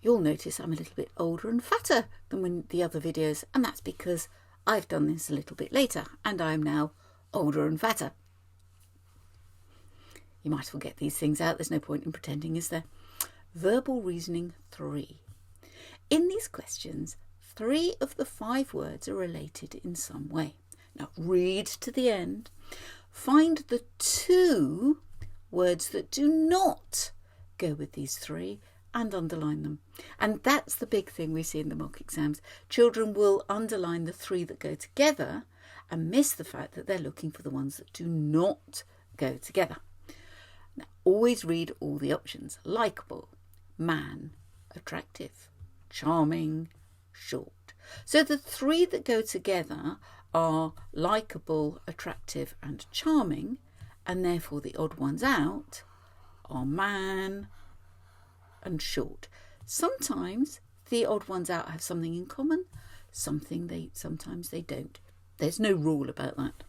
you'll notice I'm a little bit older and fatter than the other videos, and that's because I've done this a little bit later and I'm now older and fatter. You might as well get these things out. There's no point in pretending, is there? Verbal reasoning 3. In these questions, 3 of the 5 words are related in some way. Now read to the end. Find the 2 words that do not go with these 3 and underline them. And that's the big thing we see in the mock exams. Children will underline the 3 that go together and miss the fact that they're looking for the ones that do not go together. Now, always read all the options. Likeable, man, attractive, charming, short. So the 3 that go together are likeable, attractive and charming, and therefore the odd ones out are man and short. Sometimes the odd ones out have something in common, sometimes they don't. There's no rule about that.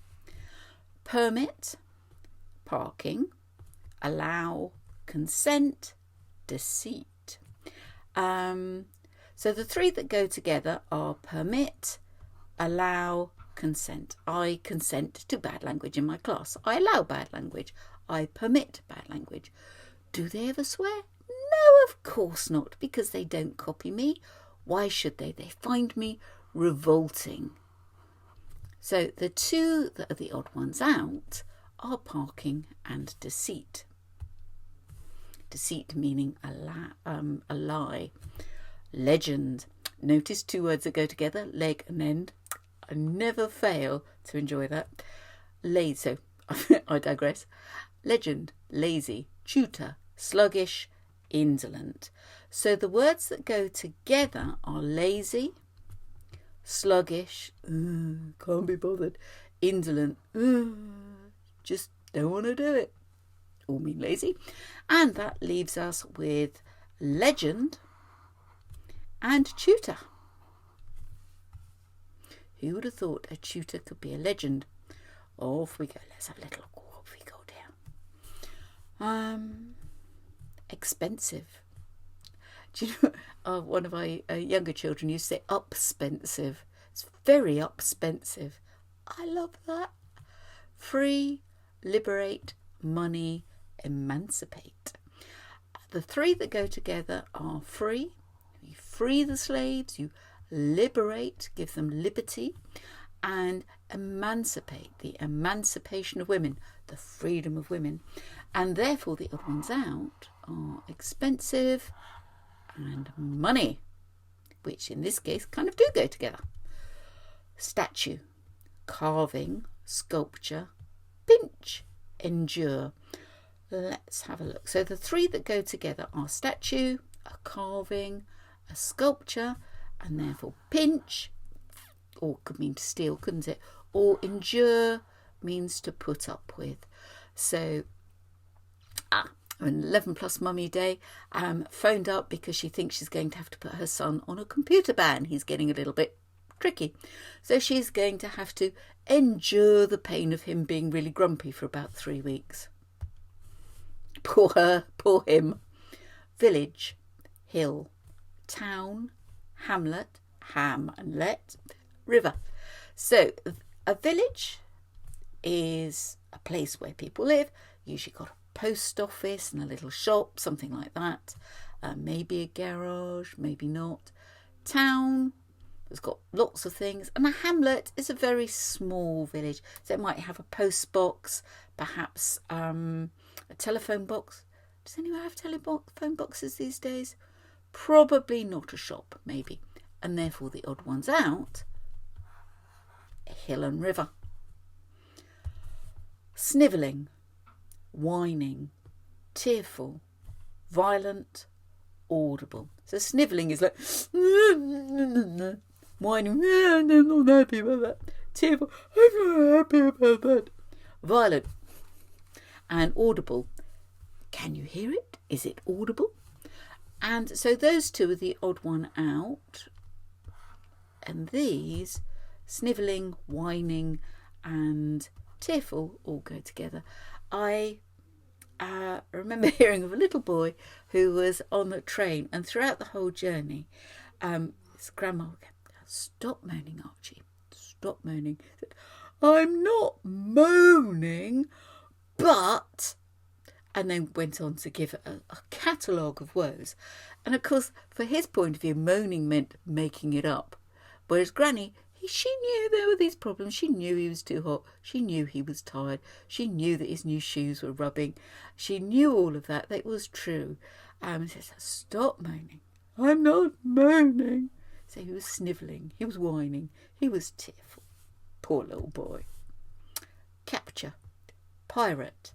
Permit, parking, allow, consent, deceit. So the 3 that go together are permit, allow, consent. I consent to bad language in my class. I allow bad language. I permit bad language. Do they ever swear? No, of course not, because they don't copy me. Why should they? They find me revolting. So the 2 that are the odd ones out are parking and deceit. Deceit meaning a lie. Legend. Notice 2 words that go together, leg and end. I never fail to enjoy that. So I digress. Legend, lazy, tutor, sluggish, indolent. So the words that go together are lazy, sluggish, can't be bothered, indolent, just don't want to do it, all mean lazy. And that leaves us with legend and tutor. Who would have thought a tutor could be a legend? Off we go. Let's have a little look. Off we go down. Expensive. Do you know, one of our younger children used to say upspensive. It's very upspensive. I love that. Free, liberate, money, emancipate. The 3 that go together are free. You free the slaves, you liberate, give them liberty, and emancipate, the emancipation of women, the freedom of women. And therefore the odd ones out are expensive and money, which in this case kind of do go together. Statue, carving, sculpture, pinch, endure. Let's have a look. So the 3 that go together are statue, a carving, a sculpture, and therefore pinch, or could mean to steal, couldn't it? Or endure means to put up with. So, an 11 plus mummy day, phoned up because she thinks she's going to have to put her son on a computer ban. He's getting a little bit tricky. So she's going to have to endure the pain of him being really grumpy for about 3 weeks. Poor her, poor him. Village, hill, town, hamlet, ham and let, river. So a village is a place where people live, usually got a post office and a little shop, something like that. Maybe a garage, maybe not. Town has got lots of things, and a hamlet is a very small village. So it might have a post box, perhaps a telephone box. Does anyone have telephone boxes these days? Probably not a shop, maybe. And therefore the odd ones out, hill and river. Snivelling, whining, tearful, violent, audible. So snivelling is like whining, I'm not happy about that. Tearful, I'm not happy about that. Violent and audible. Can you hear it? Is it audible? And so those 2 are the odd one out. And these, snivelling, whining and tearful, all go together. I I remember hearing of a little boy who was on the train, and throughout the whole journey, his grandma would go, "Stop moaning, Archie. Stop moaning." He said, "I'm not moaning, but..." And then went on to give a catalogue of woes. And of course, for his point of view, moaning meant making it up. Whereas Granny, she knew there were these problems. She knew he was too hot. She knew he was tired. She knew that his new shoes were rubbing. She knew all of that. That was true. She said, "Stop moaning." "I'm not moaning." So he was snivelling. He was whining. He was tearful. Poor little boy. Capture. Pirate.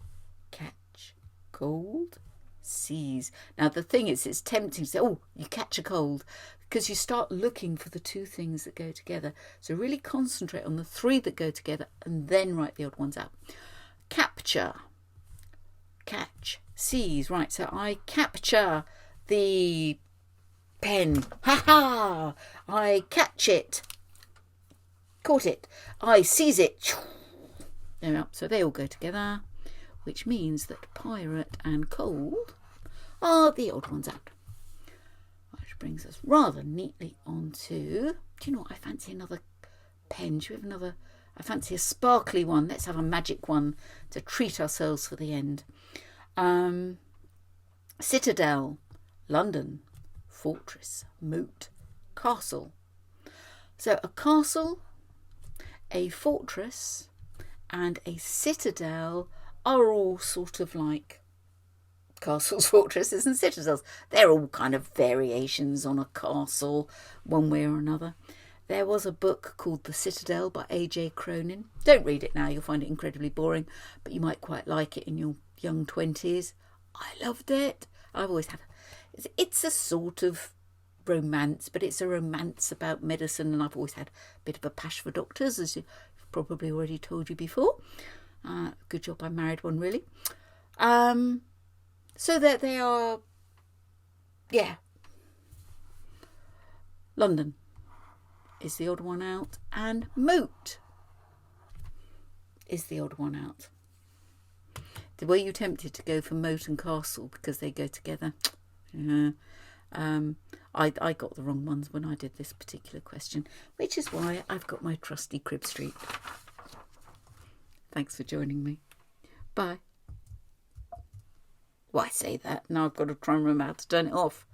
Catch. Cold. Seize. Now the thing is, it's tempting to say, "Oh, you catch a cold," because you start looking for the two things that go together. So really concentrate on the three that go together and then write the odd ones out. Capture. Catch. Seize. Right, so I capture the pen. Ha ha! I catch it. Caught it. I seize it. There we are. So they all go together, which means that pirate and cold are the odd ones out. Which brings us rather neatly on to... Do you know what? I fancy another pen. Do you have another? I fancy a sparkly one. Let's have a magic one to treat ourselves for the end. Citadel. London. Fortress. Moat. Castle. So a castle, a fortress, and a citadel are all sort of like castles, fortresses and citadels. They're all kind of variations on a castle, one way or another. There was a book called The Citadel by A.J. Cronin. Don't read it now, you'll find it incredibly boring, but you might quite like it in your young 20s. I loved it. I've always had... It's a sort of romance, but it's a romance about medicine, and I've always had a bit of a passion for doctors, as you've probably already told you before. Good job I married one, really. So that they are, yeah. London is the odd one out, and moat is the odd one out. Were you tempted to go for moat and castle because they go together? Yeah. I got the wrong ones when I did this particular question, which is why I've got my trusty Crib Street. Thanks for joining me. Bye. Well, I say that, now I've got to try and remember how to turn it off.